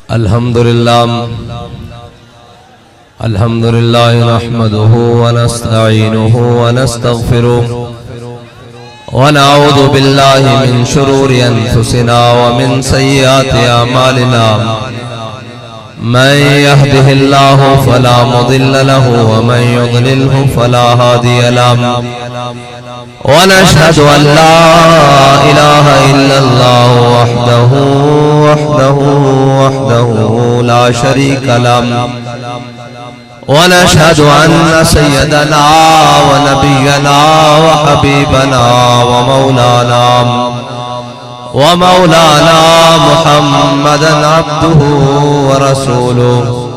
الحمد لله نحمده ونستعينه ونستغفره ونعوذ بالله من شرور أنفسنا ومن سيئات أعمالنا من يهده الله فلا مضل له ومن يضلله فلا هادي له ونشهد أن لا إله إلا الله وحده لا شريك له ونشهد أن سيدنا ونبينا وحبيبنا ومولانا محمدا عبده ورسوله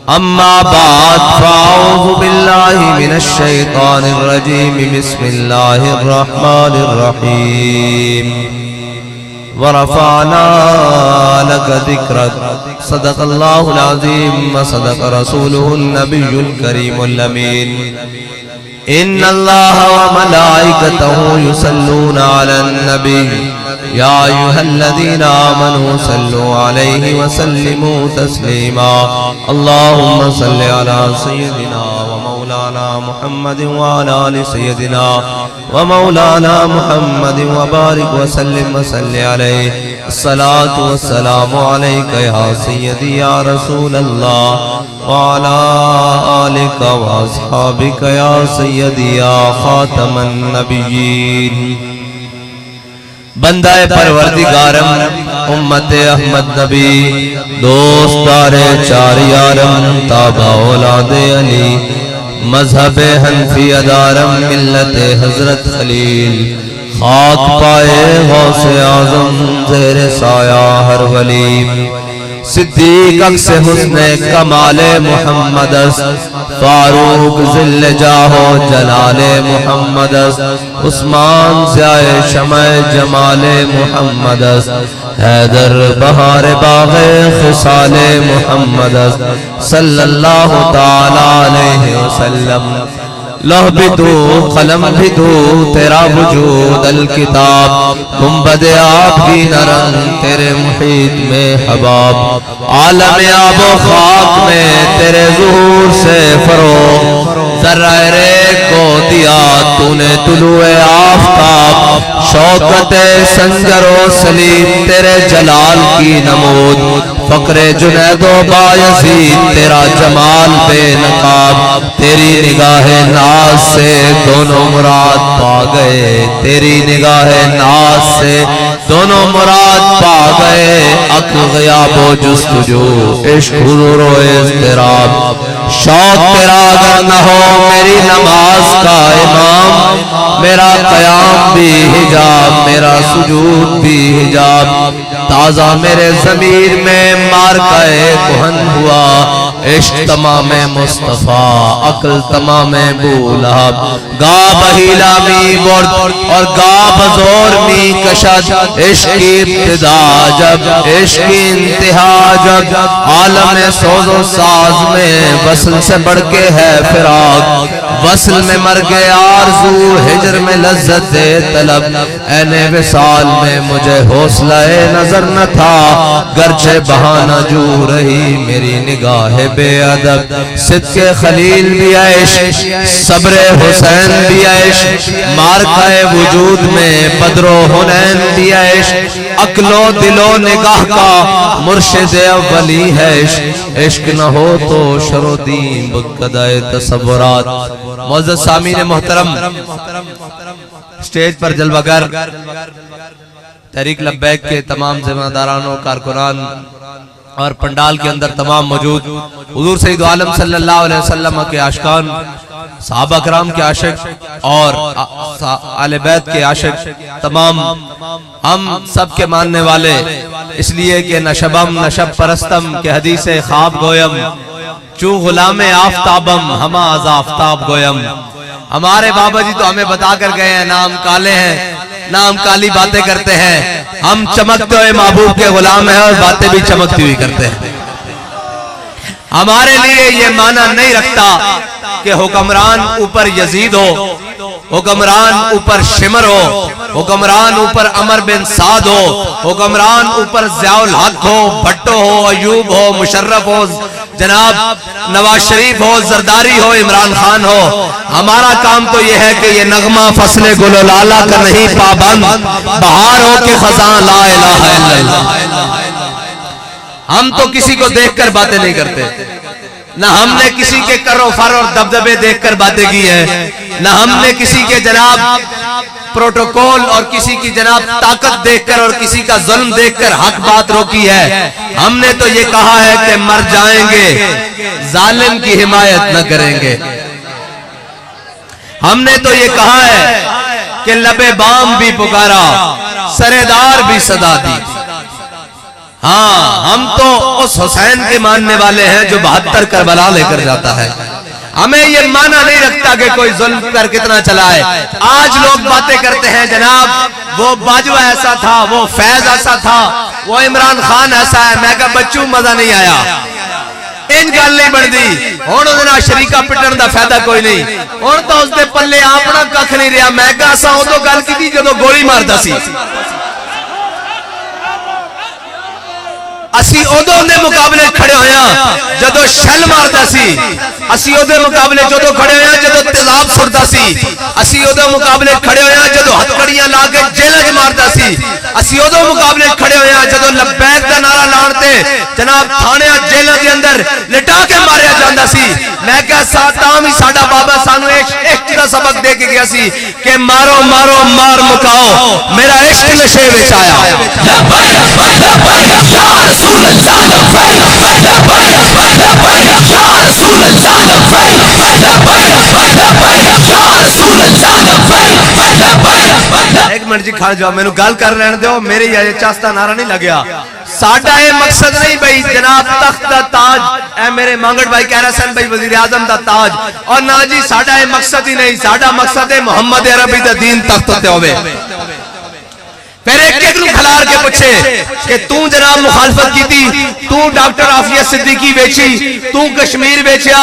أما بعد فأعوذ بالله من الشيطان الرجيم بسم الله الرحمن الرحيم ورفعنا لك ذكرك صدق الله العظيم وصدق رسوله النبي الكريم الأمين إن الله وملائكته يصلون على النبي يا أيها الذين آمنوا صلوا عليه وسلموا تسليما اللهم صل على سيدنا ومولانا محمد وعلى آل سيدنا ومولانا محمد وبارك وسلم وصل عليه الصلاة والسلام عليك يا سيدي يا رسول الله وعلى آلك وأصحابك يا سيدي يا خاتم النبيين بندہ پروردگارم امت احمد نبی دوستار چار یارم تابع اولاد علی مذہب حنفی ادارم ملت حضرت خلیل خاک پائے غوث اعظم زیر سایہ ہر ولی صدیق اکس حسن کمال محمد فاروق ذل جاہ جلال محمد عثمان ضیاء شمع جمال محمد حیدر بہار باغ خصال محمد صلی اللہ تعالی علیہ وسلم لوح بھی تو قلم بھی تو تیرا وجود الکتاب گنبد آب کی نرم تیرے محیط میں حباب عالم آب و خاک میں تیرے ظہور سے فروغ ذرہ ریگ کو دیا تو نے طلوع آفتاب شوکت سنجر و سلیم تیرے جلال کی نمود فقر جنید و بایزید تیرا جمال بے نقاب تیری نگاہ ناز سے دونوں مراد پا گئے تیری نگاہ ناز سے دونوں مراد پا گئے عقل غیاب و جستجو عشق حضور و اضطراب شوق تیرا اگر نہ ہو میری نماز کا امام میرا قیام بھی حجاب میرا سجود بھی حجاب تازہ میرے ضمیر میں مارکہ کہن ہوا عشق تمام مصطفیٰ عقل تمام بولاب گا بہیلا می برد اور گا بزور می کشد عشق کی ابتدا جب عشق کی انتہا جب عالم سوز و ساز میں وصل سے بڑھ کے ہے فراق وصل میں مر گئے آرزو ہجر میں لذت دے طلب این وصال میں مجھے حوصلہ نظر نہ تھا گرچہ بہانہ جو رہی میری نگاہ بے ادب صدق خلیل بھی عشق صبر حسین بھی عشق مارکہ وجود میں بدر و حنین بھی عشق عقل و دل و نگاہ کا مرشد اولی ہے عشق نہ ہو تو شر و دین بقدہ تصورات معزز سامعین محترم سٹیج پر جلوہ گر تحریک لبیک کے تمام ذمہ دارانوں کارکنان اور پنڈال کے اندر تمام موجود حضور سید عالم صلی اللہ علیہ وسلم کے عاشقان صحابہ کرام کے عاشق اور آل بیت کے عاشق تمام ہم سب کے ماننے والے اس لیے کہ نشبم نشب پرستم کے حدیث خواب گویم چوں غلام آفتابم ہما از آفتاب گویم ہمارے بابا جی تو ہمیں بتا کر گئے ہیں نام کالے ہیں نام کالی باتیں کرتے ہیں ہم چمکتے ہوئے محبوب کے غلام ہیں اور باتیں بھی چمکتی ہوئی کرتے ہیں ہمارے لیے یہ معنی نہیں رکھتا کہ حکمران اوپر یزید ہو حکمران اوپر شمر ہو، حکمران اوپر عمر بن سعد ہو، حکمران اوپر ضیاء الحق ہو، بھٹو ہو، ایوب ہو، مشرف ہو، جناب نواز شریف ہو، زرداری ہو، عمران خان ہو، ہمارا کام تو یہ ہے کہ یہ نغمہ فصل گل و لالا کا نہیں پابند، بہار ہو کے خزاں لا الہ الا اللہ۔ ہم تو کسی کو دیکھ کر باتیں نہیں کرتے، نہ ہم نے کسی کے کر و فر اور دبدبے دیکھ کر باتیں کی ہیں، نہ ہم نے کسی کے جناب پروٹوکول اور کسی کی جناب طاقت دیکھ کر اور کسی کا ظلم دیکھ کر حق بات روکی ہے۔ ہم نے تو یہ کہا ہے کہ مر جائیں گے ظالم کی حمایت نہ کریں گے۔ ہم نے تو یہ کہا ہے کہ لبے بام بھی پکارا، سردار بھی صدا دی۔ ہاں ہم تو اس حسین کے ماننے والے ہیں جو 72 کربلا لے کر جاتا ہے۔ ہمیں یہ معنی نہیں رکھتا کہ کوئی ظلم کر کتنا چلا ہے۔ آج لوگ باتیں کرتے ہیں جناب وہ باجوہ ایسا تھا، وہ فیض ایسا تھا، وہ عمران خان ایسا ہے۔ میں کہا بچوں مزہ نہیں آیا، ان گل نہیں بڑھ دی، ہون ادھنا شریکہ پٹن دا فیدہ کوئی نہیں، ہون تو اس دے پلے آپنا ککھ نہیں رہا۔ میں کہا اسا ادھو گل کی تھی جدو گولی ماردا سی، اسی ادھو دے مقابلے کھڑے ہویا جدو شل ماردا سی، اسی ادھے مقابلے جدو کھڑے ہویا جدو تیزاب سردا سی، اسی ادھے مقابلے کھڑے ہویا جدو ہتکڑیاں لا کے جیلہ ماردا سی، اسی ادھے مقابلے کھڑے ہویا جدو لبیک دا نعرہ لانتے جناب تھانے جیلہ دے اندر لٹا کے ماریا جاندا سی۔ میں کہا ساتام ہی ساڑا بابا سانو ایک چیزا سبق دے کے گیا سی کہ مارو مارو مار مکاؤ، میرا عشق نشے وچ ایک منٹ جی کھڑ جاؤ، میں نو گل کر رہنے دو، میرے یہ چاستہ نعرہ نہیں لگیا۔ ساڑھا اے مقصد نہیں بھئی جناب تخت دا تاج، اے میرے مانگڑ بھائی کہہ رہا سن بھئی وزیر اعظم دا تاج، اور نہ جی ساڑھا اے مقصد ہی نہیں، ساڑھا مقصد ہے محمد عربی دا دین تخت تے ہوئے۔ پھر ایک ایک نو کھلار کے پوچھے کہ تو جناب مخالفت کی تھی، تو ڈاکٹر عافیہ صدیقی بیچی، تو کشمیر بیچیا،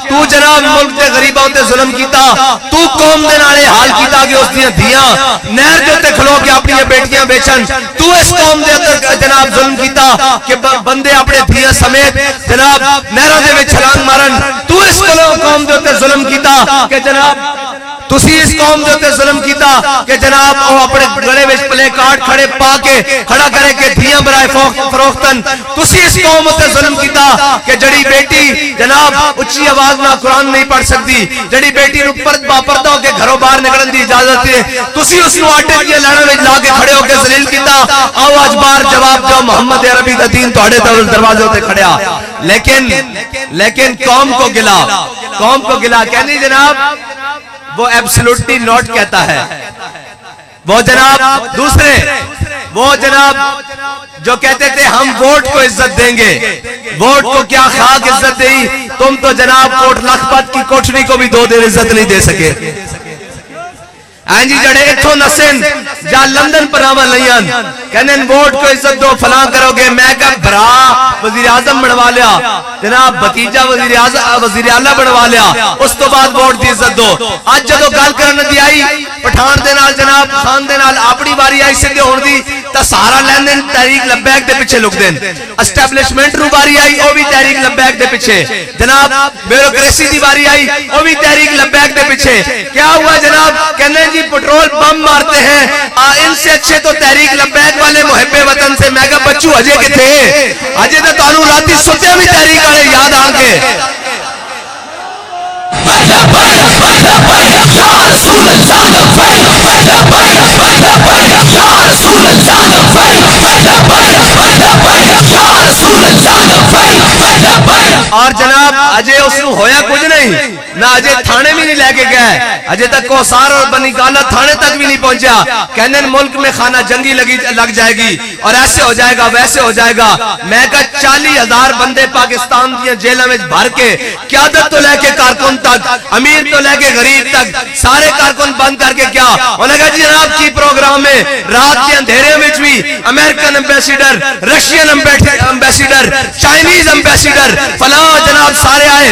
تو جناب ملک تے غریبوں تے ظلم کیتا، تو قوم دے نالے حال کیتا کہ اس دیاں دھیاں نہر دے تے کھلو کے اپنی بیٹیاں بیچن، تو اس قوم دے اندر جناب ظلم کیتا کہ بندے اپنے دھیاں سمیت جناب نہروں دے وچ چھلانگ مارن، تو اس قوم دے تے ظلم کیتا کہ جناب تسی اس قوم دے تے ظلم کیتا کہ جناب وہ اپنے گلے وچ پلے کارڈ کھڑے پا کے کھڑا کرے کہ دھیاں برائے فروختن، تسی اس قوم تے ظلم کیتا کہ جڑی بیٹی جناب اچھی آواز نہ قرآن نہیں پڑھ سکتی، جڑی بیٹی نو پردہ ہو کے گھروں باہر نکلن دی اجازت ہے، تسی اس نو آٹے دی لڑا وچ لا کے کھڑے ہو کے ذلیل کیتا۔ آؤ آج بار جواب دو، محمد عربی دا دین تہاڈے دروازے تے کھڑیا، لیکن قوم کو گلا کہنی جناب وہ ایبسلوٹلی نوٹ کہتا ہے، وہ جناب دوسرے وہ جناب جو کہتے تھے ہم ووٹ کو عزت دیں گے، ووٹ کو کیا خاک عزت دی، تم تو جناب کوٹ لکھپت کی کوٹھری کو بھی 2 دن عزت نہیں دے سکے۔ جی جڑے اتھو نسن جا لندن پر آمن لیان کہنے ووٹ کو عزت دو فلاں کرو گے، میں کہا برا وزیر اعظم بنوا لیا، جناب بھتیجا وزیر اعلیٰ بنوا لیا، اس تو بعد ووٹ دی عزت دو۔ آج جدو گل کرنے دی آئی پٹھان دے نال جناب خان دے نال اپنی باری آئی سندے ہون دی تا سارا لین دین تحریک لبیک دے پیچھے لک دین، اسٹیبلشمنٹ رو باری آئی وہ بھی تحریک لبیک دے پیچھے، جناب بیوروکریسی دی باری آئی وہ بھی تحریک لبیک دے پیچھے۔ کیا ہوا جناب؟ کہنے جی پٹرول بم مارتے ہیں، ان سے اچھے تو تحریک لبیک والے محب وطن سے۔ میں کہا بچو اجے کے تھے، اجے تو تانوں راتی ستے بھی تحریک والے یاد آن کے۔ اور جناب اجے اس نو ہویا کچھ نہیں، نہ اجے تھانے بھی نہیں لے کے گئے، اجے تک کوسار اور بنی گالا تھانے تک بھی نہیں پہنچا۔ کہنے ملک میں خانہ جنگی لگ جائے گی اور ایسے ہو جائے گا ویسے ہو جائے گا۔ میں کہا 40,000 بندے پاکستان دیا جیلہ میں بھر کے، قیادت تو لے کے کارکن تک، امیر تو لے کے غریب تک، سارے کارکن بند کر کے کیا انہوں نے کہا جی جناب کی پروگرام میں رات کے اندھیرے میں بھی American ambassador, Russian ambassador, Chinese ambassador فلاں جناب سارے آئے۔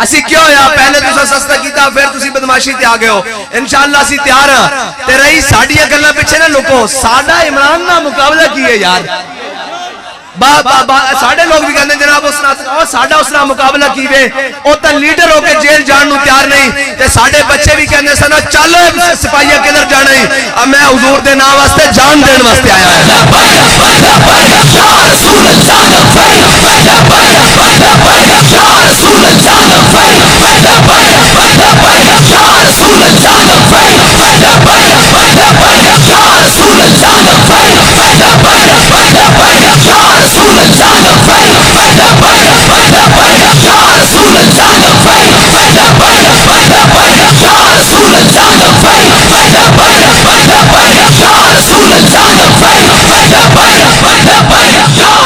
اسی کیوں ہویا پہلے تسا سستا کیتا پھر تسی بدماشی تے آ گئے ہو انشاءاللہ اسی تیار ہاں تے رہی ساڈیاں گلاں پیچھے نہ لکو ساڈا عمران نال مقابلہ کیے یار ساڑھے لوگ بھی کہتے ہیں جناب ساڑھا اس نہ مقابلہ کیوے او تا لیڈر ہو کے جیل جان نو تیار نہیں تے ساڑھے بچے بھی کہتے ہیں سنا چلو سپاہیہ کدھر جانا ہی اب میں حضور دے نام واسطے جان دین واسطے آیا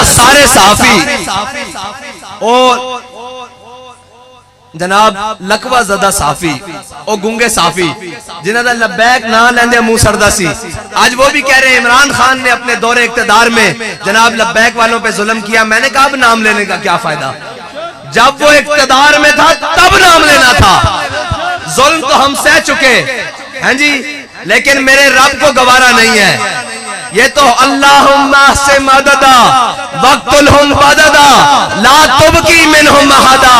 سارے صحافی اور جناب لقوہ زدہ صحافی اور گنگے صحافی جنہاں دا لبیک نہ لیندے منہ سڑدا سی آج وہ بھی کہہ رہے ہیں عمران خان نے اپنے دور اقتدار میں جناب لبیک والوں پہ ظلم کیا میں نے کہا اب نام لینے کا کیا فائدہ جب وہ اقتدار میں تھا تب نام لینا تھا ظلم تو ہم سہ چکے ہیں جی لیکن میرے رب کو گوارا نہیں ہے یہ تو اللہم سے مددا وقتلہم بددا لا تبکی منہم احدا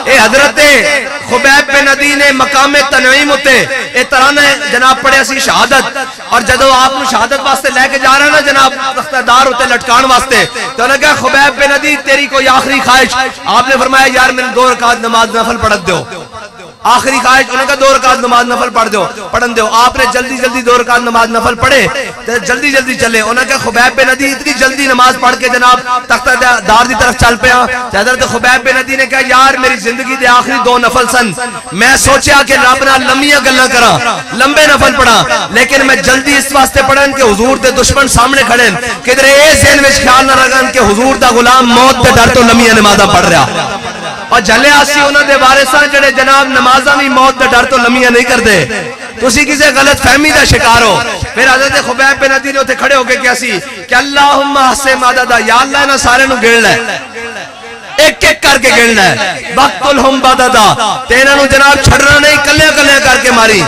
اے حضرت خبیب بن عدی نے مقام تنعیم ہوتے اے ترانہ جناب پڑھے اسی شہادت اور جدو آپ نے شہادت واسطے لے کے جا رہا نا جناب تختدار ہوتے لٹکان واسطے تو انہوں نے کہا خبیب بن عدی تیری کوئی آخری خواہش آپ نے فرمایا یار میں نے 2 رکعت نماز نفل پڑھ دیو آخری خواہش انہوں نے کہا 2 رکعت نماز نفل پڑھن دیو آپ نے جلدی جلدی 2 رکعت نماز نفل پڑھے جلدی جلدی چلے انہوں نے کہا خبیب بن عدی اتنی جلدی نماز پڑھ کے جناب تختہ دار دی طرف چل پیا حضرت خبیب بن عدی نے کہا یار میری زندگی دے آخری 2 نفل سن میں سوچیا کہ رب نال لمبیاں گلاں کراں لمبے نفل پڑھاں لیکن میں جلدی اس واسطے پڑھن کہ حضور دے دشمن سامنے کھڑے کدھر اے ذہن وچ خیال نہ رکھن کہ حضور دا غلام موت دے ڈر تو لمبیاں نمازاں پڑھ رہا اور جھلے آسی انہوں دے وارثاں جڑے جناب نمازاں بھی موت دے ڈر تو لمبیاں نہیں کردے تسی کسی غلط فہمی دا شکار ہو پھر حضرت خبیب بن عدی نے اوتھے کھڑے ہو کے کیا سی کہ اللہم احسن مددا یا اللہ انہاں سارے نو گن لے ایک ایک کر کے گننا ہے وقتلہم بددا تے انہاں نو جناب چھڑنا نہیں کلیاں کلیاں کر کے ماری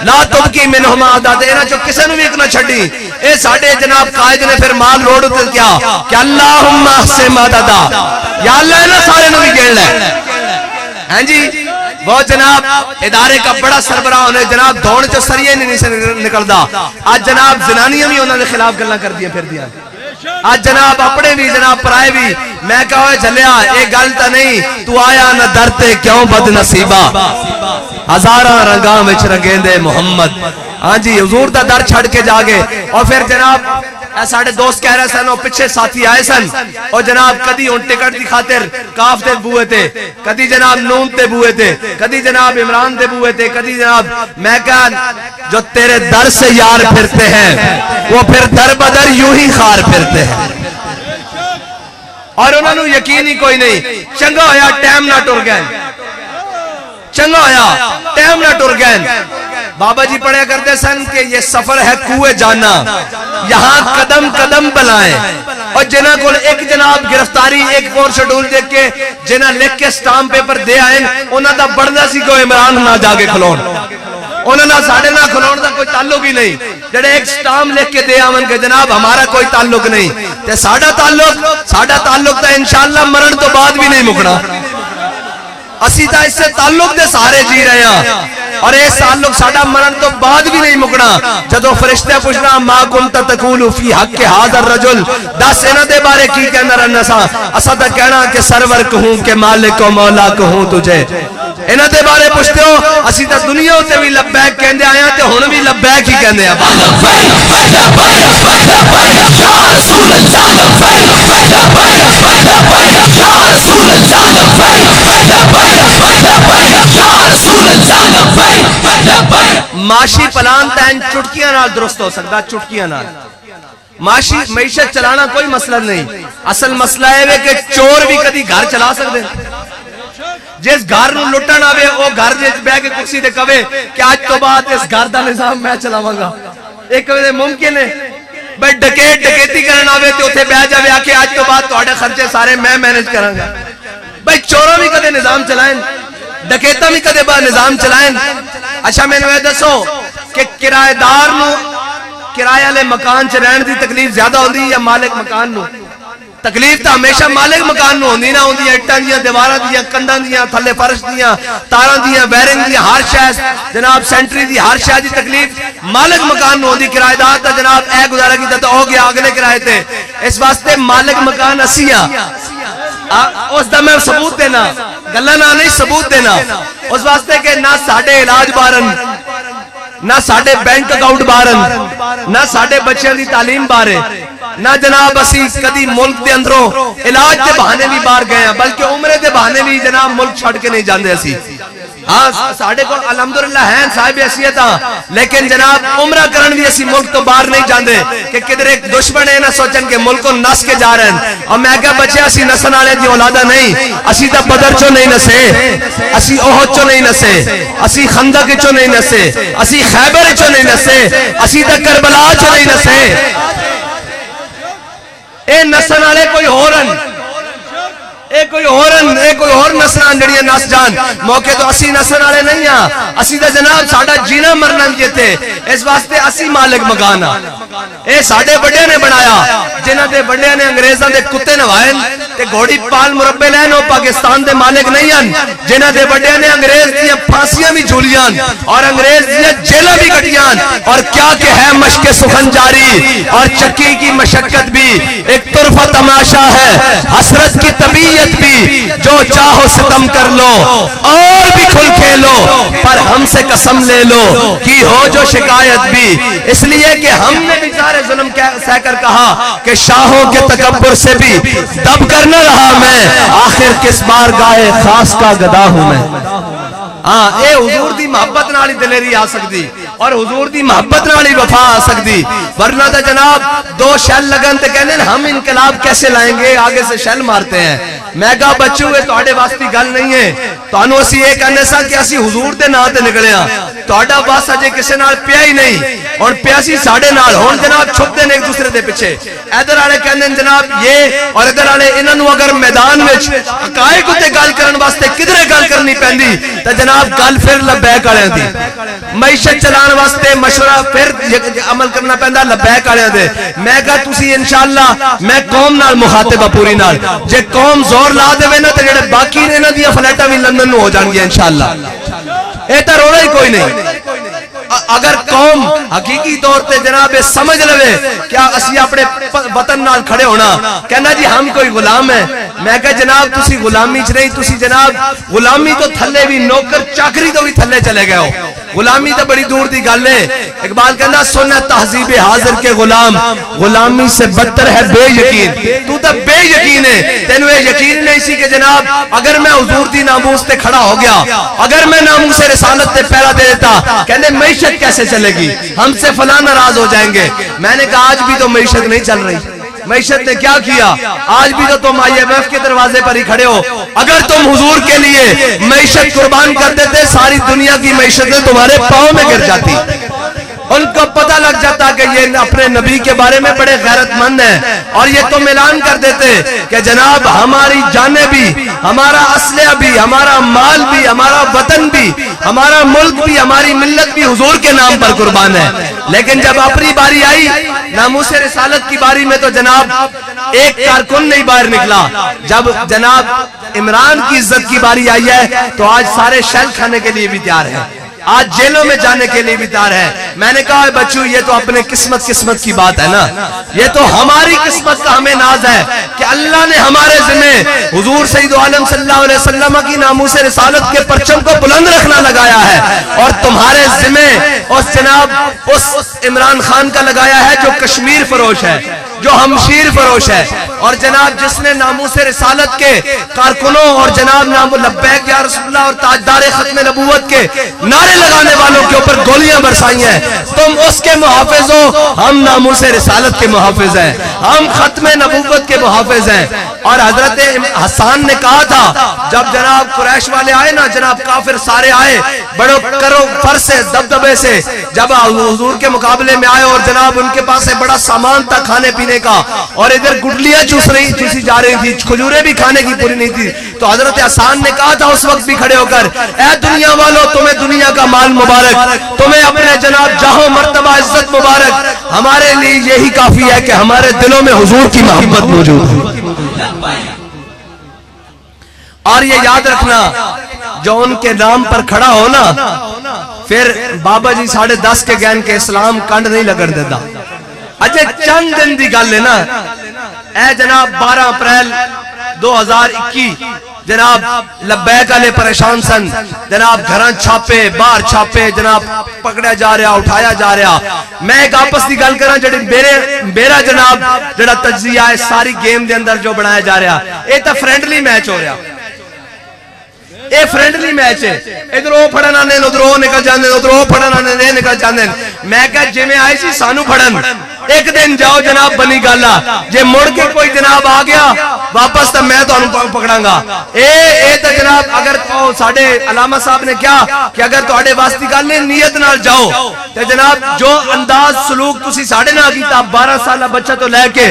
لا تبکی منہم احدا تے انہاں چوں کسے نو بھی ایک نہ چھڈی اے ساڈے جناب قائد نے پھر مال روڈ تے کیا کہ اللہم احسن مددا یا اللہ انہاں سارے نو بھی گن لے ہاں جی وہ جناب ادارے کا بڑا سربراہ ہونے جناب دھوڑ چو سریے نہیں سے نکلدا آج جناب زنانیاں بھی انہوں نے خلاف گلاں کر دیا پھر دیا آج جناب اپنے بھی جناب پرائے بھی میں کہا جھلیا ایک گلتا نہیں تو آیا نہ درتے کیوں بد نصیبہ ہزارہ رنگاں وچ رنگیندے محمد ہاں جی حضور دا در چھڑ کے جاگے اور پھر جناب ساڑھے دوست کہہ رہے سن اور پچھے ساتھی آئے سن اور جناب کدی ان ٹکٹ دی خاطر کاف دے بوئے تھے کدی جناب نون تے بوئے تھے کدی جناب عمران دے بوئے تھے کدی جناب میں کہا جو تیرے در سے یار پھرتے ہیں وہ پھر در بدر یوں ہی خار پھرتے ہیں اور انہوں نے یقین ہی کوئی نہیں چنگا ہویا ٹائم نہ ٹر گئے چنگا ہویا ٹائم نہ ٹر گئے بابا جی پڑھے کرتے سن کہ یہ سفر ہے کوئے جانا یہاں قدم قدم بلائیں اور جنہ کو ایک جناب گرفتاری ایک اور شیڈول دیکھ کے جنہ لکھ کے سٹام پیپر دے آئیں انہوں نے بڑھنا سی کو عمران نہ جاگے کھلون انہوں نے ساڑھے نہ کھلون دا کوئی تعلق ہی نہیں جڑے ایک سٹام لکھ کے دے آمن کہ جناب ہمارا کوئی تعلق نہیں تے ساڑھا تعلق تا انشاءاللہ مرن تو بعد بھی نہیں مکنا اسی تا اس سے تعلق دے سارے جی رہے ہیں اور اس تعلق ساڑھا مرن تو بعد بھی نہیں مکنا جدو فرشتے پوچھنا ما کنتا تقولو فی حق حاضر رجل دس انہ دے بارے کی کہنا رہنا سا اسا تا کہنا کہ سرور کہوں کہ مالک و مولا کہوں تجھے انہ دے بارے پوچھتے ہو اسی تا دنیا ہوتے بھی لبیک کہندے آیا تے ہون بھی لبیک ہی کہندے آیا معاشی پلان تین چٹکیاں نال درست ہو سکتا چٹکیاں نال معیشت چلانا کوئی مسئلہ نہیں اصل مسئلہ ہے کہ چور بھی کدی گھر چلا سکتے جس گھر نو لٹن آوے او گھر جس بے کے کرسی دے کہے کہ آج تو بعد اس گھر دا نظام میں چلاواں گا ایک وجہ ممکن ہے بھئی ڈکیتی کرن آوے تے اوتھے بیٹھ جاوے آ کے آج تو بعد تہاڈے خرچے سارے میں مینج کراں گا بھئی چوروں بھی کدے نظام چلائیں ڈکیتا بھی کدے با نظام چلائیں. اچھا میں نے دسو کہ کرایہ دار نو کرایہ والے مکان چ رہن دی تکلیف زیادہ ہوندی یا مالک مکان نو؟ تکلیف تو ہمیشہ مالک مکان نو ہوندی نہ ہوندی. اٹاں دیاں دیواراں دیاں کنڈاں دیاں تھلے فرش دیاں تاراں دیاں وائرنگ دیاں ہر شے جناب سینٹری دی ہر شے دی تکلیف مالک مکان نو ہوندی. کرایہ دار تے جناب اے گزارا کیتا تے ہو گیا اگلے کرائے تے. اس واسطے مالک مکان اسی ہاں. اس دا میں ثبوت دینا گلاں نہ نہیں ثبوت دینا. اس واسطے کہ نہ ساڈے علاج بارن نہ ساڈے بینک اکاؤنٹ بارن نہ ساڈے بچیاں دی تعلیم بارے نہ جناب اسی کدی ملک دے اندروں علاج دے بہانے بھی باہر گئے ہیں بلکہ عمرے دے بہانے بھی جناب ملک چھڑ کے نہیں جاندے اسی. ہاں ساڈے کو الحمدللہ ہیں صاحب حیثیت لیکن جناب عمرہ کرن بھی اسی ملک تو باہر نہیں جاندے کہ کدھر ایک دشمن ہے نہ سوچن کہ ملک کو نس کے جا رہے ہیں. اور میں کہا بچے اسی نسن والے دی اولادہ نہیں. اسی تا بدر چوں نہیں نسے, اسی احد چوں نہیں نسے, اسی خندق چوں نہیں نسے, اسی خیبر چوں نہیں نسے, اسی تا کربلا چوں نہیں نسے. اے نسن والے کوئی ہورن اے کوئی اور نسلان جڑیاں نس جان موقع تو اسی نسل والے نہیں ہاں. اسی تے جناب ساڈا جینا مرنا بھی تے اس واسطے اسی مالک مکان ہاں. اے ساڈے بڑے نے بنایا جنہاں دے بڑے نے انگریزاں دے کتے نوائے تے گھوڑی پال مربے لین او پاکستان دے مالک نہیں ہن. جنہاں دے بڑے نے انگریز دیاں پھانسیاں بھی جھولیاں اور انگریز دیاں جیلاں بھی کٹیاں. اور کیا کہ ہے مشق سخن جاری اور چکی کی مشقت بھی ایک طرفہ تماشا ہے حسرت کی طبیعت بھی جو چاہو ستم کر لو اور بھی کھل کھیلو پر ہم سے قسم لے لو کی ہو جو شکایت بھی. اس لیے کہ ہم نے بھی سارے ظلم سہ کر کہا کہ شاہوں کے تکبر سے بھی دب کر نہ رہا میں آخر کس بار گائے خاص کا گدا ہوں میں. ہاں اے حضور دی محبت نالی دلیری آ سکتی اور حضور دی محبت نالی وفا آ سکتی. ورنہ تو جناب دو شیل لگن تے کہنے ہم انقلاب کیسے لائیں گے آگے سے شیل مارتے ہیں. میں کہا بچوں یہ تواڈے واسطے گل نہیں ہے. تانوں اسی یہ کہنے سا کہ اسی حضور دے نام تے نکلے ہاں. تواڈا بس اجے کسے نال پیا ہی نہیں اور پیا سی ساڈے نال. ہن جناب چھپتے نے ایک دوسرے دے پیچھے. ادھر والے کہندے جناب یہ اور ادھر والے انہاں نوں اگر میدان وچ حقائق تے گل کرن واسطے کدھرے گل کرنی پیندی تے جناب گل پھر لبیک والےاں دی. معیشت چلان واسطے مشورہ پھر عمل کرنا پیندا لبیک والےاں دے. میں کہا تسی انشاءاللہ میں قوم نال مخاطب ہاں پوری نال. جے قوم زور لا دے نا تے جڑے باقی نے انہاں دیاں فلیٹاں وی لندن نوں ہو جان گیاں انشاءاللہ. اے تے رونا ہی کوئی نہیں. اگر قوم حقیقی طور تے جناب سمجھ لوے کیا اسی اپنے وطن نال کھڑے ہونا کہنا جی ہم کوئی غلام ہیں. میں کہا جناب تسی غلامی چ نہیں تسی جناب غلامی تو تھلے بھی نوکر چاکری تو بھی تھلے چلے گئے ہو. غلامی تو بڑی دور دی گل ہے. اقبال کہنا سننا تہذیب حاضر کے غلام غلامی سے بدتر ہے بے یقین. تو تو بے یقین ہے تینوں یہ یقین نہیں سی کہ جناب اگر میں حضور دی ناموس تے کھڑا ہو گیا اگر میں ناموس رسالت تے پہرا دے دیتا کہنے معیشت کیسے چلے گی ہم سے فلاں ناراض ہو جائیں گے. میں نے کہا آج بھی تو معیشت نہیں چل رہی. معیشت نے کیا کیا آج بھی تو تم IMF کے دروازے پر ہی کھڑے ہو. اگر تم حضور کے لیے معیشت قربان کر دیتے ساری دنیا کی معیشتیں تمہارے پاؤں میں گر جاتی. ان کو پتہ لگ جاتا کہ یہ اپنے نبی کے بارے میں بڑے غیرت مند ہیں اور یہ تم اعلان کر دیتے کہ جناب ہماری جانیں بھی ہمارا اسلحہ بھی ہمارا مال بھی ہمارا وطن بھی ہمارا ملک بھی ہماری ملت بھی حضور کے نام پر قربان ہے. لیکن جب اپنی باری آئی ناموس رسالت کی باری میں تو جناب ایک کارکن نہیں باہر نکلا. جب جناب عمران کی عزت کی باری آئی ہے تو آج سارے شیل کھانے کے لیے بھی تیار ہیں آج جیلوں میں جانے کے لیے بھی تیار ہے. میں نے کہا بچوں یہ تو اپنے قسمت کی بات ہے نا. یہ تو ہماری قسمت کا ہمیں ناز ہے کہ اللہ نے ہمارے ذمہ حضور سید عالم صلی اللہ علیہ وسلم کی ناموس رسالت کے پرچم کو بلند رکھنا لگایا ہے اور تمہارے ذمہ اس جناب اس عمران خان کا لگایا ہے جو کشمیر فروش ہے جو ہمشیر فروش ہے اور جناب جس نے ناموس رسالت کے کارکنوں اور جناب نام لبیک یا رسول اللہ اور تاجدار ختم نبوت کے نعرے لگانے والوں کے اوپر گولیاں برسائی ہیں. تم اس کے محافظ ہو ہم ناموس رسالت کے محافظ ہیں ہم ختم نبوت کے محافظ ہیں. اور حضرت حسان نے کہا تھا جب جناب قریش والے آئے نا جناب کافر سارے آئے بڑو کرو فر سے دبدبے سے جب حضور کے مقابلے میں آئے اور جناب ان کے پاس بڑا سامان تھا کھانے پینے سینے کا اور ادھر گٹلیاں چوسی جا رہی تھی, کھجوریں بھی کھانے کی پوری نہیں تھی. تو حضرت حسان نے کہا تھا اس وقت بھی کھڑے ہو کر, اے دنیا والو تمہیں دنیا کا مال مبارک, تمہیں اپنے جناب جہاں مرتبہ عزت مبارک, ہمارے لیے یہی کافی ہے کہ ہمارے دلوں میں حضور کی محبت موجود ہے. اور یہ یاد رکھنا جو ان کے نام پر کھڑا ہونا, پھر بابا جی 10:30 کے گین کے اسلام کنڈ نہیں لگن دیتا. اجے چند دن دی گل ہے نا, اے جناب 12 اپریل 2021 جناب لبیک والے پریشان سن, جناب گھراں چھاپے باہر چھاپے, جناب پکڑیا جا رہا اٹھایا جا رہا. میں ایک آپس دی گل کراں جڑی میرا جناب جڑا تجزیہ ہے ساری گیم دے اندر جو بنایا جا رہا, اے تا فرینڈلی میچ ہو رہا, اے فرینڈلی میچ ہے. ادھر وہ پھڑن آنے ادھر وہ نکل جاندے, ادھر وہ پھڑن آنے یہ نکل جاندے. میں کہا جی میں آئی سی سانو پھڑن, ایک دن جاؤ جناب بنی گالا, جے مڑ کے کوئی جناب آ گیا واپس تو میں تو پکڑاں گا. اے تو جناب اگر ساڈے علامہ صاحب نے کیا کہ اگر تواڈے واسطے گل نہیں نیت نال جاؤ تے جناب جو انداز سلوک تسی ساڈے نال کیتا 12 سالہ بچہ تو لے کے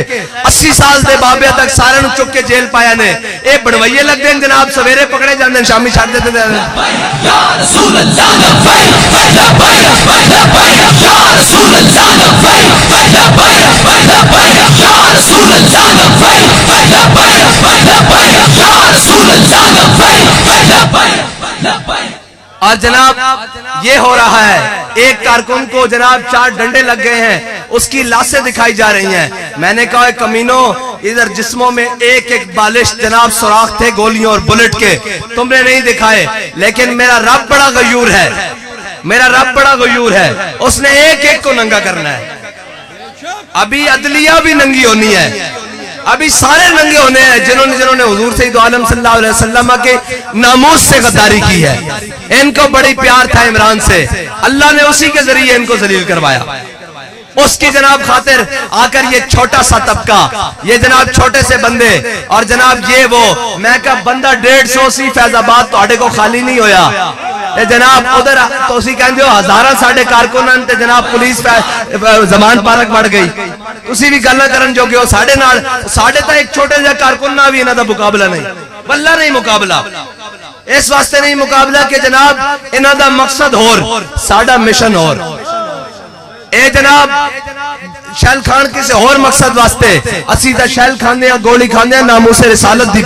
80 سال دے بابے تک سارے نوں چک کے جیل پایا نے. اے بڑوئیے لگ دین جناب, سویرے پکڑے جاندے شامی چھڈ دیتے ہیں. یا رسول اللہ لبیک لبیک لبیک یا رسول اللہ لبیک لبیک لبیک یا رسول اللہ لبیک لبیک لبیک یا رسول اللہ لبیک لبیک لبیک. اور جناب یہ ہو رہا ہے, ایک کارکن کو جناب 4 ڈنڈے لگ گئے ہیں, اس کی لاشیں دکھائی جا رہی ہیں. میں نے کہا کمینوں ادھر جسموں میں ایک بالش جناب سوراخ تھے گولیوں اور بلٹ کے, تم نے نہیں دکھائے, لیکن میرا رب بڑا غیور ہے, میرا رب بڑا غیور ہے, اس نے ایک کو ننگا کرنا ہے. ابھی عدلیہ بھی ننگی ہونی ہے, ابھی سارے ننگے ہونے ہیں جنہوں نے حضور سید عالم صلی اللہ علیہ وسلم کے ناموس سے غداری کی ہے. ان کو بڑی پیار تھا عمران سے, اللہ نے اسی کے ذریعے ان کو ذلیل کروایا. اس کی جناب خاطر آ کر یہ چھوٹا سا طبقہ, یہ جناب چھوٹے سے بندے, اور جناب یہ وہ, میں کہا بندہ 150 سی فیض آباد تو کو خالی نہیں ہویا. جناب ادھر تو اسی کہندے ہو ہزاراں ساڈے کارکنان تے جناب پولیس زمان پارک بڑھ گئی, اسی بھی گلاں کرن جو کہ ساڈے نال ساڈے تا ایک چھوٹے جہا کارکن نہ بھی انہاں دا مقابلہ نہیں, واللہ نہیں مقابلہ. اس واسطے نہیں مقابلہ کہ جناب انہاں دا مقصد ہور, ساڈا مشن ہور. اے جناب شیل خان کسی اور مقصد واسطے, اسی تا شیل کھاندے ہیں گولی کھاندے ہیں ناموس رسالت دی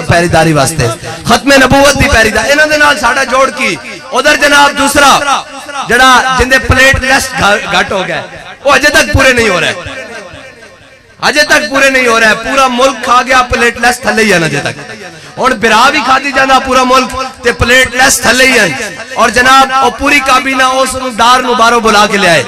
پیریداری واسطے, ختم نبوت دی پیریداری. انہاں دے نال ساڈا جوڑ کی. ادھر جناب دوسرا جڑا جندے پلیٹ لیس گھٹ ہو گئے, وہ اجے تک پورے نہیں ہو رہے, اجے تک پورے نہیں ہو رہے. پورا ملک کھا گیا پلیٹ لیس تھلے ہی ہیں اجے تک. اور برا بھی کھا دی جانا پورا ملک تے پلیٹ لیس تھلے ہی ہیں. اور جناب وہ پوری کابینہ اس دار نو بلا کے لے آئے,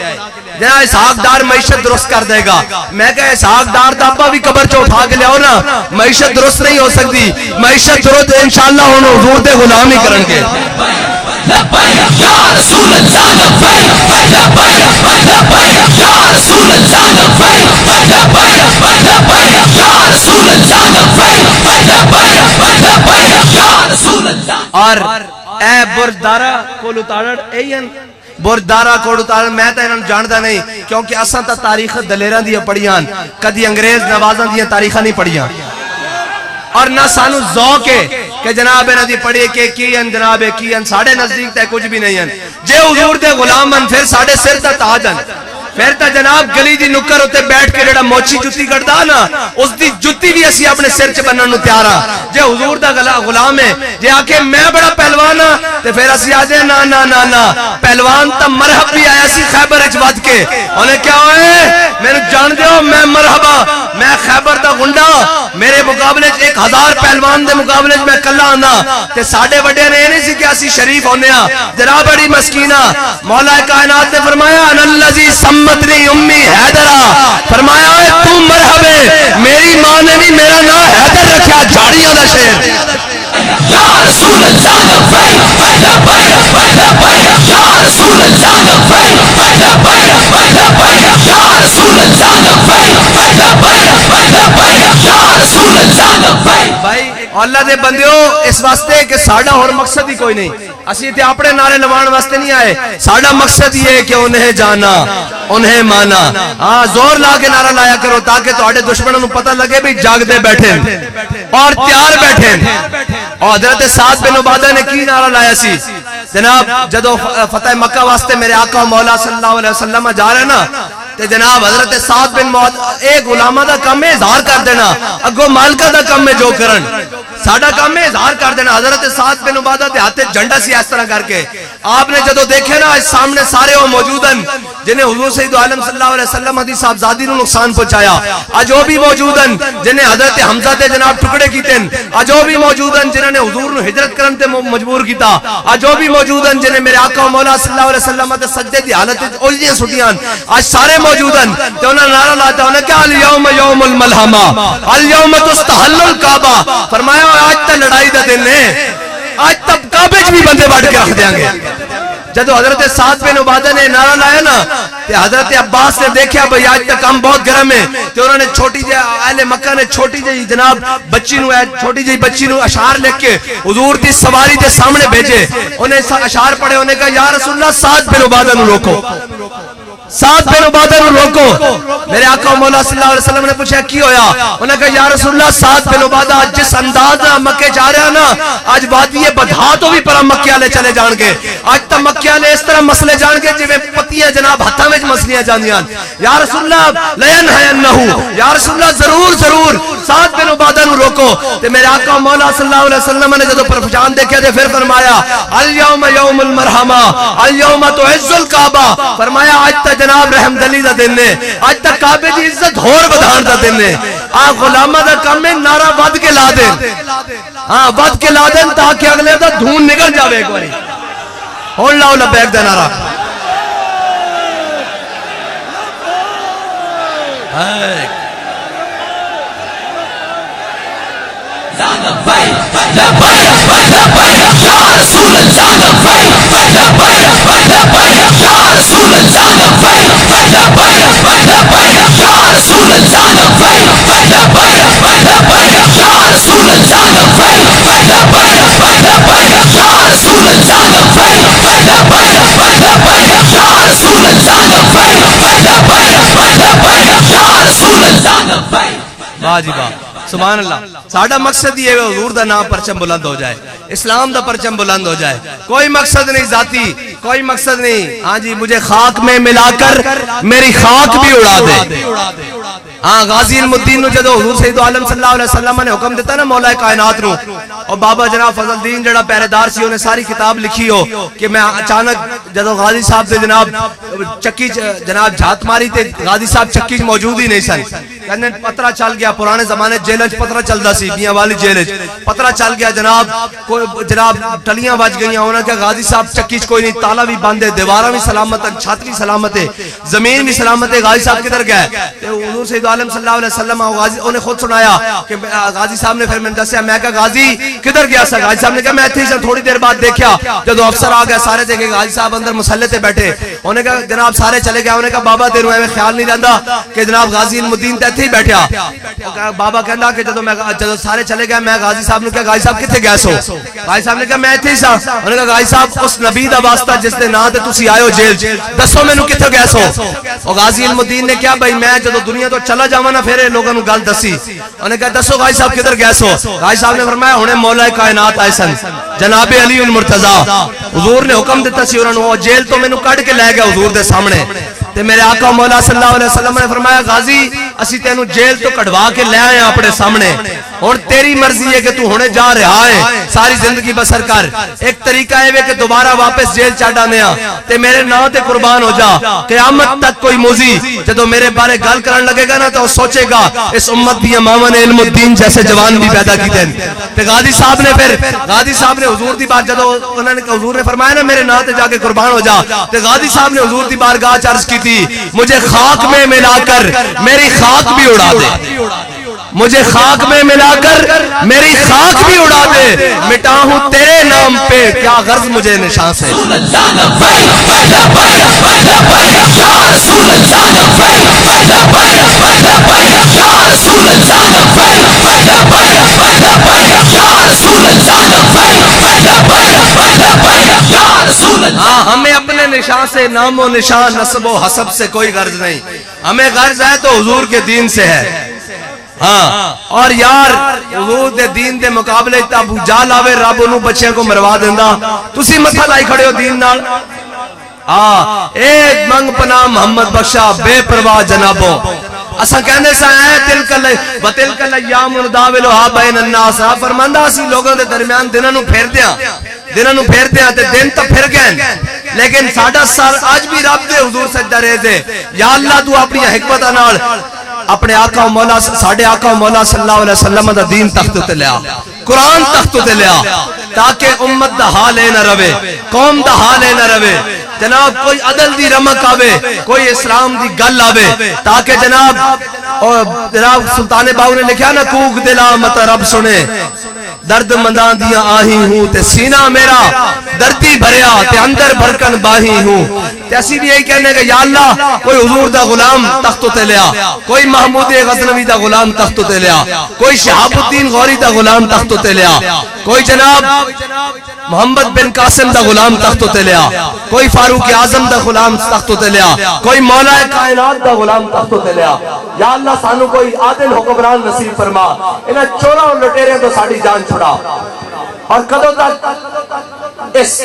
جناب اسحاق ڈار معیشت درست کر دے گا. میں کہا اسحاق ڈار دا ابا بھی قبر چو اٹھا کے لے آؤ نا, معیشت درست نہیں ہو سکتی. معیشت درست انشاءاللہ انہوں حضور دے غلام ہی کرن گے. لبیک یا رسول اللہ لبیک لبیک لبیک یا رسول اللہ لبیک لبیک لبیک یا رسول اللہ لبیک لبیک لبیک یا رسول اللہ. اور اے بردارا کول اتارڑ ایہن بردارا کوڑ اتارن, میں تا انہوں جاندہ نہیں کیونکہ اساں تا تاریخ دلیران دیا پڑھیاں, کدی انگریز نوازان دیا تاریخہ نہیں پڑھیاں, اور نہ سانو ذوق ہے کہ جناب انہوں دی پڑھی کہ کین جناب کین, ساڑھے نزدیک تے کچھ بھی نہیں ہیں. جے حضور دے غلام من پھر ساڑھے سر تا تاجن, پھر تا جناب گلی دی نکر ہوتے بیٹھ کے جڑا موچی جتی کردا نا, اس دی جتی بھی اسی اپنے سر چ بنن نو تیار ہاں. جے حضور دا غلام ہے, جے آکے میں بڑا پہلوان ہاں تے پھر اسی آ جائے نا نا نا نا, پہلوان تا مرحب بھی آیا سی خیبر وچ ود کے. انہیں کیا ہوئے میں جان دیو میں مرحبا, میں خیبر دا گنڈا, میرے مقابلے 1000 پہلوان دے مقابلے میں کلا آنا تے ساڈے وڈے نے نہیں سی کہ اسی شریف ہونے ہاں. جناب بڑی مسکینہ مولا کائنات نے فرمایا ان الذی سمتنی امی حیدرہ, فرمایا اے تو مرحبا, میری ماں نے بھی میرا نام حیدر رکھا, جھاڑیاں دا شیر. یا رسول اللہ لبیک لبیک لبیک یا رسول اللہ لبیک لبیک لبیک یا رسول اللہ لبیک لبیک لبیک یا رسول اللہ لبیک. بھائی اللہ دے بندیو, اس واسطے کہ ساڑھا اور مقصد ہی کوئی نہیں. اسی تے اپنے نعرے لوان واسطے نہیں آئے. ساڈا مقصد یہ ہے کہ انہیں جانا انہیں مانا. ہاں زور لا کے نعرہ لایا کرو تاکہ تہاڈے دشمنوں نوں پتہ لگے بھی جاگدے بیٹھے اور تیار بیٹھے. اور حضرت سعد بن عبادہ نے کی نعرہ لایا سی جناب جدو فتح مکہ واسطے میرے آقا مولا صلی اللہ علیہ وسلم جا رہے نا تے جناب حضرت سعد بن معاذ ایک غلامہ دا کم ہے اظہار کر دینا اگو مالکہ دا کم ہے جو کرن ساڈا کام ہے اظہار کر دینا. حضرت سعد بن عبادہ دے ہاتھ جھنڈا سی اس طرح کر کے آپ نے جدو دیکھے نا سامنے سارے وہ موجودن جنہیں حضور سید عالم صلی اللہ علیہ وسلم حدیث صاحبزادی نو نقصان پہنچایا, اجو بھی موجودن جنہیں حضرت حمزہ تے جناب ٹکڑے کیتے, اجو بھی موجودن جنہوں نے حضور نو ہجرت کرن تے مجبور کیتا, اجو بھی موجودن جنہیں میرے آقا مولا صلی اللہ علیہ وسلم تے سجدے دی حالت اوجیاں سٹیاں آج سارے موجودن تے انہاں نعرہ لاتا انہاں کیا الیوم یوم الملحمہ الیوم تستحل الکعبہ. فرمایا آج تا لڑائی دا دن ہے, آج تب کعبے بھی بندے بڑھ کے رکھ دیں گے. جدو حضرت سعد بن عبادہ نے نعرہ لایا نا تے حضرت عباس نے دیکھا بھئی آج تک ہم بہت گرم ہیں تے انہوں نے چھوٹی جی اہل مکہ نے چھوٹی جی جناب چھوٹی جی بچی نو اشعار لکھ کے حضور دی سواری دے سامنے بھیجے. انہیں اشعار پڑھے, انہیں کہا یا رسول اللہ سعد بن عبادہ نو روکو, سعد بن عبادہ نو روکو. میرے آقا مولا صلی اللہ علیہ وسلم نے پوچھا کی ہویا, انہوں نے کہا یا رسول اللہ سعد بن عبادہ جس انداز مکے جا رہا نا آج وادی بدھا تو بھی پر مکے والے چلے جان گے. آج تک مکے والے اس طرح مسئلے جان گے جویں پتیاں جناب ہتھاں وچ مسلیاں جاندیاں. یا رسول اللہ لینہینہو, یا رسول اللہ ضرور ضرور سعد بن عبادہ نو روکو. تے میرے آقا مولا صلی اللہ علیہ وسلم نے جدو پرفجان دیکھا تے پھر فرمایا الیوم یوم المرحمہ الیوم تعز الکعبہ. فرمایا آج تک جناب رحم دلی دا دن ہے, آج تک کعبے دی عزت ہور بدھان دا دن ہے. آ غلامہ دا کم ہے نعرہ ود کے لا دیں, ہاں ود کے لا دیں تاکہ اگلے دا دھون نکل جاوے. ایک باری ہون لاؤ لبیک دا نعرہ. واہ جی واہ سبحان اللہ. ساڈا مقصد یہ ہے حضور دا نام پرچم بلند ہو جائے, اسلام دا پرچم بلند ہو جائے. کوئی مقصد نہیں ذاتی, کوئی مقصد نہیں. ہاں جی مجھے خاک میں ملا کر میری خاک بھی اڑا دے. ہاں غازی علم الدین نو جدو حضور سید عالم صلی اللہ علیہ وسلم نے حکم دیتا نا مولا کائنات نو, اور بابا جناب فضل الدین جڑا پہرے دار سی انہیں ساری کتاب لکھی ہو کہ میں اچانک جدو غازی صاحب دے جناب چکی جناب جھات ماری تے غازی صاحب چکی موجود ہی نہیں سن. کہنے پترہ چل گیا پرانے زمانے جیلج پترہ چل دا سی میاں والی جیلج پترہ چل گیا جناب ٹلیاں بج گئیاں. انہوں نے کہا غازی صاحب چکی کوئی نہیں, تالا بھی بند ہے, دیواراں بھی سلامت ہے, چھت بھی سلامت ہے, زمین بھی سلامت ہے. غازی صاحب کدھر گئے؟ حضور سید عالم صلی اللہ علیہ وسلم انہیں خود سنایا کہ غازی صاحب نے پھر میں نے دسیا, میں کہا غازی کدھر گیا سا؟ غازی صاحب نے کہا میں ایتھے ہی تھوڑی دیر بعد دیکھا جدو افسر آ گیا سارے دیکھے غازی صاحب اندر مسلح تے بیٹھے. انہوں نے کہا جناب سارے چلے گئے. انہوں نے کہا بابا تیروں میں خیال نہیں رہندا کہ جناب غازی علم الدین تے ایتھے ہی بیٹھا. بابا کہندا کہ جدو سارے چلے گئے میں غازی صاحب نے کہا غازی صاحب کتنے گئے سو؟ غازی صاحب نے کہا میں ایتھے ہی سا. انہوں نے کہا غازی صاحب اس نبی دا واسطہ جس دے نام تے تسی آئے ہو جیل دسو مینوں کتنے گئے سو؟ اور غازی علم الدین نے کہا بھائی میں جدو دنیا تو چلا جاواں نا پھر لوگوں نوں گل دسی. انہوں نے کہا دسو غازی صاحب کدھر گئے سو؟ غازی صاحب نے فرمایا ہنے مولا کائنات آئے سن جناب علی المرتضی, حضور نے حکم دیتا سی انہوں نے جیل تو مینوں کڈ کے لے گیا حضور دے سامنے. تے میرے آقا مولا صلی اللہ علیہ وسلم نے فرمایا غازی اسی تینوں جیل تو کڑوا کے لے آئے اپنے سامنے, اور تیری مرضی ہے کہ تو ہونے جا رہا ہے ساری زندگی بسر کر. ایک طریقہ ہے کہ دوبارہ واپس جیل چاڑانے تے میرے نام تے قربان ہو جا. قیامت تک کوئی موزی جدو میرے بارے گل کرن لگے گا نا تو سوچے گا اس امت دی امامہ نے علم الدین جیسے جوان بھی پیدا کی دیں. تے غازی صاحب نے حضور دی بات جدو انہوں نے حضور نے فرمایا نا میرے نام تے جا کے قربان ہو جا, تے غازی صاحب نے حضور دی بارگاہ عرض کی تھی مجھے خاک میں ملا کر میری خاک بھی اڑا دے, مجھے خاک میں ملا کر میری خاک بھی اڑا دے, مٹا ہوں تیرے نام پہ کیا غرض مجھے نشان سے. عشاء سے نام و نشان نسب و حسب سے کوئی غرض نہیں، ہمیں غرض ہے تو حضور کے دین سے ہے۔ ہاں اور یار حضور دے دین دے مقابلے ابو جہل آوے رب انہوں بچیاں کو مروا دیندا، تسی متھا لائی کھڑے ہو دین نال۔ ایک منگ پناہ محمد بخشا بے پرواہ جنابوں، اساں کہنے سا ہے وَتِلْكَ الْأَيَّامُ نُدَاوِلُهَا بَيْنَ النَّاسِ، فرماندا اسی لوگوں دے درمیان دناں نوں پھیر دیاں تے دن تو پھر گئے، لیکن ساڈا سر آج بھی رب دے حضور سجدہ ریز ہے۔ یا اللہ تو اپنی حکمت نال اپنے آقا و مولا ساڈے آقا و مولا صلی اللہ علیہ وسلم دا دین تخت تے لیا، قرآن تخت تے لیا، تاکہ امت دا حال اے نہ رہے، قوم دا حال اے نہ رہے، جناب کوئی عدل دی رمک آوے، کوئی اسلام دی گل آوے، تاکہ جناب سلطان باؤ نے لکھا نا کوک دلا مت رب سنے، درد مندان دیا آہی ہوں تے سینہ میرا دردی بھریا تے اندر بھرکن باہی ہوں۔ تے اسی بھی یہی کہنے کہ یا اللہ کوئی حضور دا غلام تختو تے لیا، کوئی محمود غزنوی دا غلام تختو تے لیا، کوئی شہاب الدین غوری دا غلام تختو تے لیا، کوئی جناب محمد بن قاسم دا غلام تختو تے لیا، کوئی فاروق اعظم دا غلام تختو تے لیا، کوئی مولا کائنات دا غلام تختو تے لیا۔ یا اللہ سانو کوئی عادل حکمران نصیب فرما، انہاں چوراں اور لٹیرے تو ساڑی جان چھڑا، اور کدوں تک اس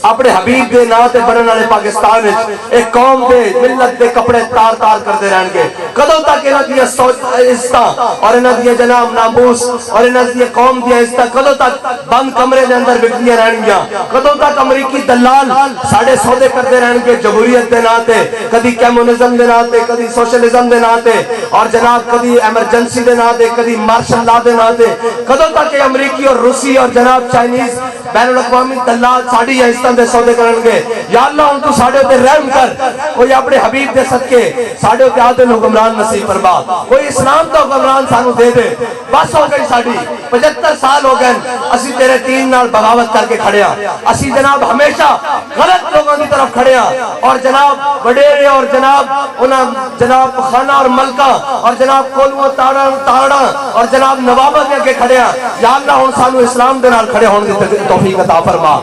اپنے حبیب دے ناتے بنن والے پاکستان ایک قوم دے ملت دے کپڑے تار تار کرتے رہن گے؟ کدوں تک انہاں دی عزتاں اور انہاں دی جناب ناموس اور انہاں دی قوم دی عزتاں کدوں تک بند کمرے دے اندر بکدیاں رہن گیاں؟ کدوں تک امریکی دلال ساڈے سودے کرتے رہن گے جمہوریت دے ناتے، کدی کمیونزم دے ناتے، کدی سوشلزم دے ناتے، اور جناب کدی ایمرجنسی دے ناتے، کدی مارشل لا دے ناتے؟ کدوں تک کہ امریکی اور روسی اور جناب چائنیز بین الاقوامی دلال ساڑی عزتاں دے سودے کرن گے؟ یا اللہ ان تو ساڑے ہوتے رحم کر، کوئی اپنے حبیب دے صدقے ساڑے ہوتے عادل حکمران نصیب فرما، کوئی اسلام دا حکمران سانو دے دے۔ بس ہو گئی ساڑی 75 سال ہو گئے اسی تیرے دین نال بغاوت کر کے کھڑے ہاں، اسی جناب ہمیشہ غلط لوگوں کی طرف کھڑے ہاں، اور جناب وڈیرے اور جناب خانہ اور ملکہ اور جناب کولو تاڑا اور جناب نوابہ دے کے کھڑے ہاں۔ یا اللہ ہن سانو اسلام دے نال کھڑے ہون دی توفیق عطا فرما،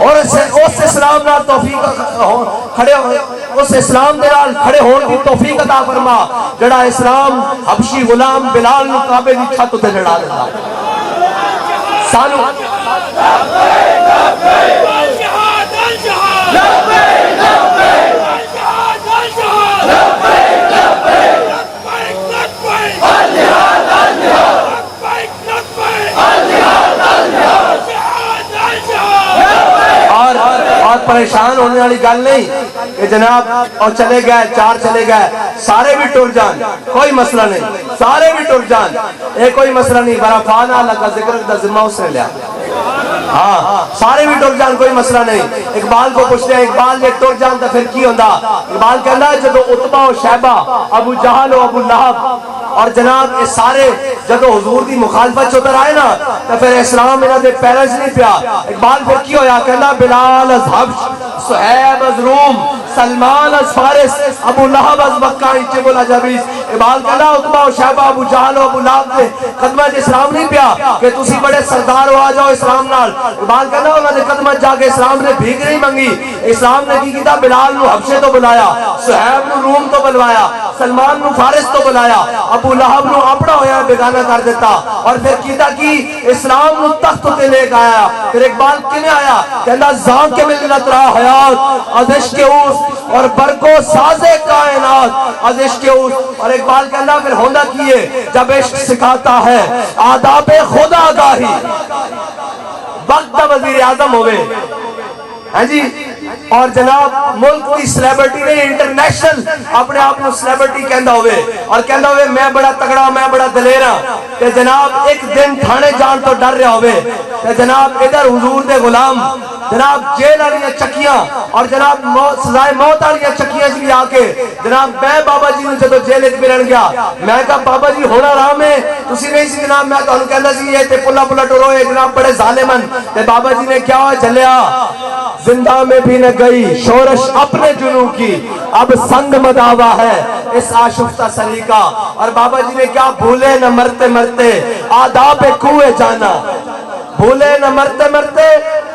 اور اس اسلام نال توفیق کھڑے اس اسلام دے نال کھڑے ہون دی توفیق عطا فرما جڑا اسلام حبشی غلام بلال نو کعبے دی چھت تے لڑا دیندا۔ سانو اور پریشان ہونے والی گل نہیں کہ جناب اور چلے گئے چار چلے گئے سارے بھی ٹر جان، کوئی مسئلہ نہیں، سارے بھی ٹر جان، یہ کوئی مسئلہ نہیں، برافانا اللہ کا ذکر دا ذمہ اس نے لیا، ہاں سارے بھی ٹر جان کوئی مسئلہ نہیں۔ اقبال کو پوچھتے ہیں اقبال یہ ٹر جان تو پھر کی ہوندا؟ اقبال کہندا ہے جدو عتبہ و شیبہ ابو جہل و ابو لہب اور جناب یہ سارے جدو حضور دی مخالفت ادھر آئے نا تو پھر اسلام انہاں دے پیراں وچ نہیں پیا۔ اقبال پھر کی ہویا؟ کہندا بلال از حبش، صہیب از روم، سلمان از فارس، ابو لہب از مکہ ایچے بولا جبیس۔ اقبال کہندا عتبہ و شیبہ ابو جہل و ابو لہب دے قدمہ وچ اسلام نہیں پیا کہ تسی بڑے سردار ہو آ جاؤ اسلام نال۔ اقبال کہندا انہاں دے قدمہ جا کے اسلام نے بھیک نہیں منگی، اسلام نے کی کیتا؟ بلال نو حبشے تو بلایا، صہیب نو روم تو بلوایا، سلمان نو فارس تو بلایا، ابو لہب نو اپنا ہویا بیگانہ کر دیتا، اور پھر کیتا کی اسلام نو تخت تے لے کے آیا۔ پھر اقبال کنے آیا؟ کہندا زان کے ملت را حیات از عشق اوس اور برکو ساز کائنات از عشق اوس۔ اور اقبال کہندا پھر ہوندا کیے جب عشق سکھاتا ہے آداب خدا گاہی، وقت دا وزیر اعظم ہوئے ہاں جی، اور جناب ملک کی سلیبریٹی نہیں انٹرنیشنل اپنے آپ کو سلیبریٹی کہندا ہوئے اور کہندا ہوئے میں بڑا تگڑا میں بڑا دلیر ہاں، کہ جناب ایک دن تھانے جان تو ڈر رہا ہوئے کہ جناب ادھر حضور دے غلام جناب جیل والی چکیاں اور جناب سزائے موت والی چکیاں سے آ کے جناب میں بابا جی نے جدو جیل وچ ملن گیا میں کہا بابا جی ہونا آرام ہے تسی نہیں سی جناب، میں تانوں کہندا سی یہ تے پلا پلا ٹرو یہ جناب بڑے ظالمن، تے بابا جی نے کیا جلیا زندہ میں بھی نہ گئی شورش اپنے جنوں کی، اب سنگ مداوا ہے اس آشفتہ سلیقہ۔ اور بابا جی نے کیا بھولے نہ مرتے مرتے آداب کوئے جانا، بھولے نہ مرتے مرتے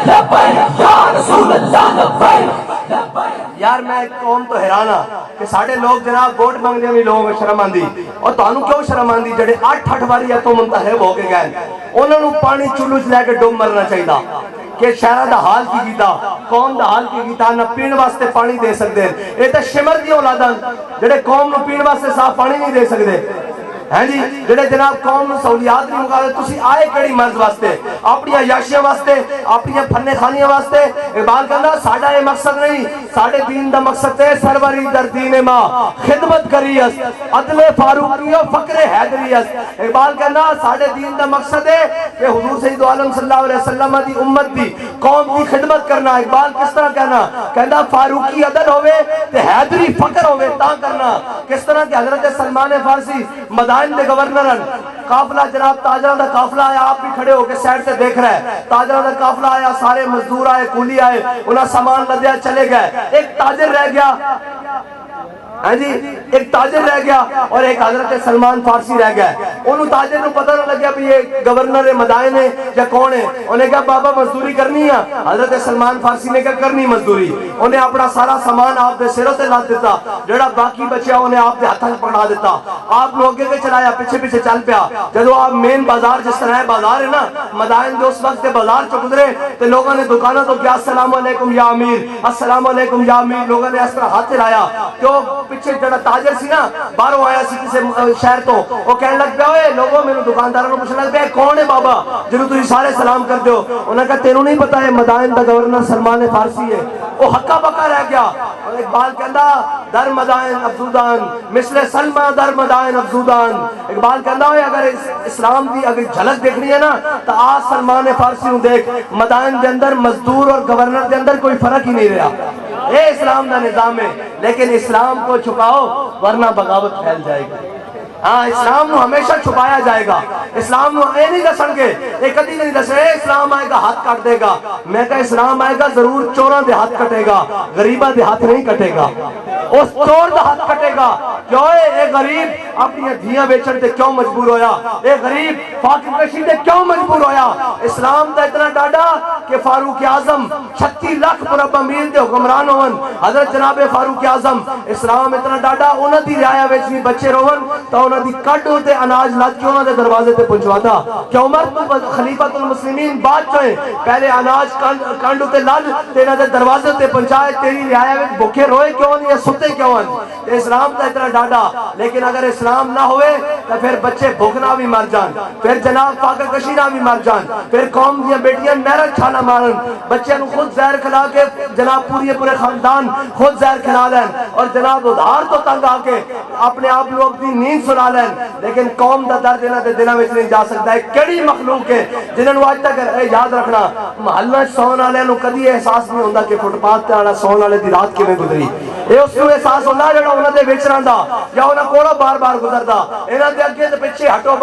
Ya ساڑھے لوگ جناب ووٹ مانگنے بھی لوگوں میں شرم آندی اور تانوں کیوں شرم آندی جڑے 8 باری تو منتخب ہو کے گئے انہوں نے پانی چلو چ لے کے ڈوب مرنا چاہیے کہ شہرہ دا حال کی گیتا قوم دا حال کی گیتا نہ پین واسطے پانی دے سکتے ہیں یہ تو شمر دی اولاداں جڑے قوم نو پین واسطے صاف پانی نہیں دے سکتے ہیں جی جڑے جناب قوم نو سہولیات نہیں مقابلے تسی آئے کڑی مرض واسطے اپنی عیاشیاں واسطے اپنی پھنے خانیاں واسطے اقبال کہنا ساڑھا یہ مقصد نہیں ساڑھے دین دا مقصد ہے سروری در دین ماں خدمت کریس عدل فاروقی و فقر حیدریس اقبال کہنا ساڑھے دین دا مقصد ہے کہ حضور سید عالم صلی اللہ علیہ وسلم دی امت دی قوم کی خدمت کرنا اقبال کس طرح کہنا فاروقی عدل ہوئے تے حیدری فقر ہوئے تا کرنا کس طرح کہ حضرت سلمان فارسی مدائن دے گورنرن قافلہ جناب تاجران دا قافلہ آیا آپ بھی کھڑے ہو کے سائڈ سے دیکھ رہے ہیں تاجران دا قافلہ آیا سارے مزدور آئے کولی آئے انہاں سامان لدیا چلے گئے ایک تاجر رہ گیا ہاں جی ایک تاجر رہ گیا اور ایک حضرت سلمان فارسی رہ گیا انہوں تاجر نو پتہ نہ لگیا بھی یہ گورنر مدائن ہے یا کون ہے انہیں کہا بابا مزدوری کرنی ہے حضرت سلمان فارسی نے کہا کرنی مزدوری انہیں اپنا سارا سامان آپ دے سروں سے لاد دیتا جڑا باقی بچیا انہیں آپ دے ہاتھاں پکڑا دیتا آپ نے آگے کے چلایا پیچھے پیچھے چل پیا جدو آپ مین بازار جس طرح بازار ہے نا مدائن جو اس وقت بازار چ گزرے تو لوگوں نے دکانوں تو کیا السلام علیکم یا امیر السلام علیکم یا امیر لوگوں نے اس طرح ہاتھ لایا کیوں پیچھے جڑا تاجر سی نا باہروں آیا سی کسی شہر تو وہ کہنے لگ پیا اوئے لوگوں میرے دکانداروں کو پوچھنے لگ پیا کون ہے بابا جنوں تسی سارے سلام کر دیو انہوں نے کہا تینوں نہیں پتا ہے مدائن دا گورنر سلمان فارسی ہے وہ ہکا بکا رہ گیا اور اقبال کہندا در مدائن افزودان مثل سلمہ در مدائن افزودان اقبال کہندا ہوئے اگر اسلام دی اگر جھلک دیکھنی ہے نا تو آج سلمان فارسی ہوں دیکھ مدائن دے اندر مزدور اور گورنر دے اندر کوئی فرق ہی نہیں رہا یہ اسلام دا نظام ہے لیکن اسلام کو چھپاؤ ورنہ بغاوت پھیل جائے گی ہاں اسلام نو ہمیشہ چھپایا جائے گا اسلام نو اے نہیں دسن گے اے کدی نہیں دس رہے اسلام آئے گا ہاتھ کٹ دے گا میں کہا اسلام آئے گا ضرور چوراں دے ہاتھ کٹے گا غریبہ دے ہاتھ نہیں کٹے گا اس چور دا ہاتھ کٹے گا کیوں اے غریب اپنی دھیاں بیچن تے کیوں مجبور ہویا اے غریب فاقہ کشی تے کیوں مجبور ہویا اسلام دا اتنا ڈاڈا کہ فاروق اعظم 36 لاکھ مربع میل دے حکمران ہون حضرت جناب فاروق اعظم اسلام اتنا ڈاڈا انہاں دی رعایا وچ بھی بچے رون تو انہاں دی کٹ ہوتے اناج لاد کے انہاں دے دروازے تے پہنچواتا کہ عمر تو خلیفۃ المسلمین بعد چوئے پہلے اناج کنڈ ہوتے لاد تے انہاں دے دروازے تے پہنچائے تیری رعایا وچ بھوکے روئے کیوں نہیں ستے کیوں ہیں اسلام دا اتنا ڈاڈا لیکن اگر اسلام نہ ہوئے تو پھر بچے بھوکنا بھی مر جان پھر جناب فاقہ کشی نہ بھی مر جان پھر قوم دیا بیٹیاں نہرہ چھانا مارن بچے نو خود زہر کھلا کے جناب پورے خاندان خود زہر کھلا لین اور جناب ادھار تو تنگ آ کے اپنے آپ لوگ اپنی نیند سنا لین لیکن قوم دا درد انہاں دے دلاں وچ نہیں جا سکتا ہے کیڑی مخلوق ہے جنہاں نو اج تک یاد رکھنا محلہ سون والے نو کدی احساس نہیں ہوندا کہ فٹ پاتھ تے والا سون والے دی رات کیویں گزری اے اس نو احساس ہوندا جڑا انہاں دے وچ رہندا یا انہاں کولوں بار بار گزردا انہاں دے اگے تے پیچھے ہٹو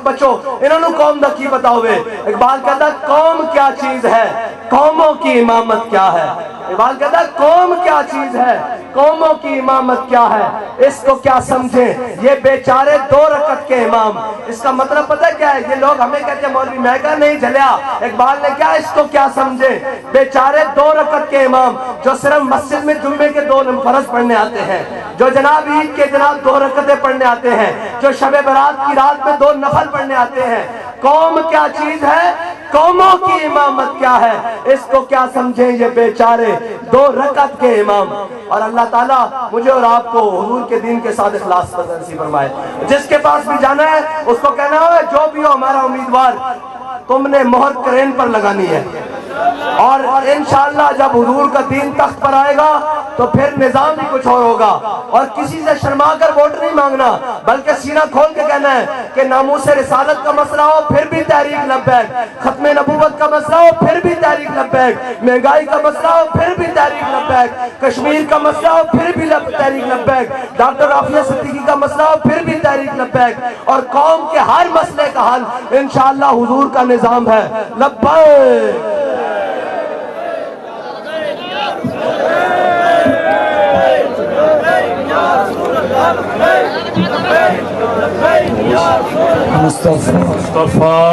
بچو انہاں نو قوم دا کی پتہ ہوے اقبال کہتا قوم کیا چیز ہے قوموں کی امامت کیا ہے اقبال کہتا قوم کیا چیز ہے قوموں کی امامت کیا ہے اس کو کیا سمجھیں یہ بیچارے 2 رکعت کے امام اس کا مطلب پتہ کیا ہے یہ لوگ ہمیں کہتے ہیں مولوی میں کہا نہیں جھلیا اقبال نے کیا اس کو کیا سمجھیں بیچارے 2 رکعت کے امام جو صرف مسجد میں جمعے کے 2 فرض پڑھنے آتے ہیں جو جناب عید کے جناب 2 رکعتیں پڑھنے آتے ہیں جو شب برات کی رات میں 2 نفل پڑھنے آتے ہیں قوم کیا چیز ہے قوموں کی امامت کیا ہے اس کو کیا سمجھیں یہ بیچارے 2 رکعت کے امام اور اللہ تعالیٰ مجھے اور آپ کو حضور کے دین کے ساتھ اخلاص نصیب فرمائے جس کے پاس بھی جانا ہے اس کو کہنا ہے جو بھی ہو ہمارا امیدوار تم نے مہر کرین پر لگانی ہے اور انشاءاللہ جب حضور کا دین تخت پر آئے گا تو پھر نظام بھی کچھ اور ہوگا اور کسی سے شرما کر ووٹ نہیں مانگنا بلکہ سینہ کھول کے کہنا ہے کہ ناموس رسالت کا مسئلہ ہو پھر بھی تحریک لبیک ختم نبوت کا مسئلہ ہو پھر بھی تحریک لبیک مہنگائی کا مسئلہ ہو پھر بھی تحریک لبیک کشمیر کا مسئلہ ہو پھر بھی تحریک لبیک ڈاکٹر عافیہ صدیقی کا مسئلہ ہو پھر بھی تحریک لبیک اور قوم کے ہر مسئلے کا حل انشاءاللہ حضور کا نظام ہے لبیک مصطفیٰ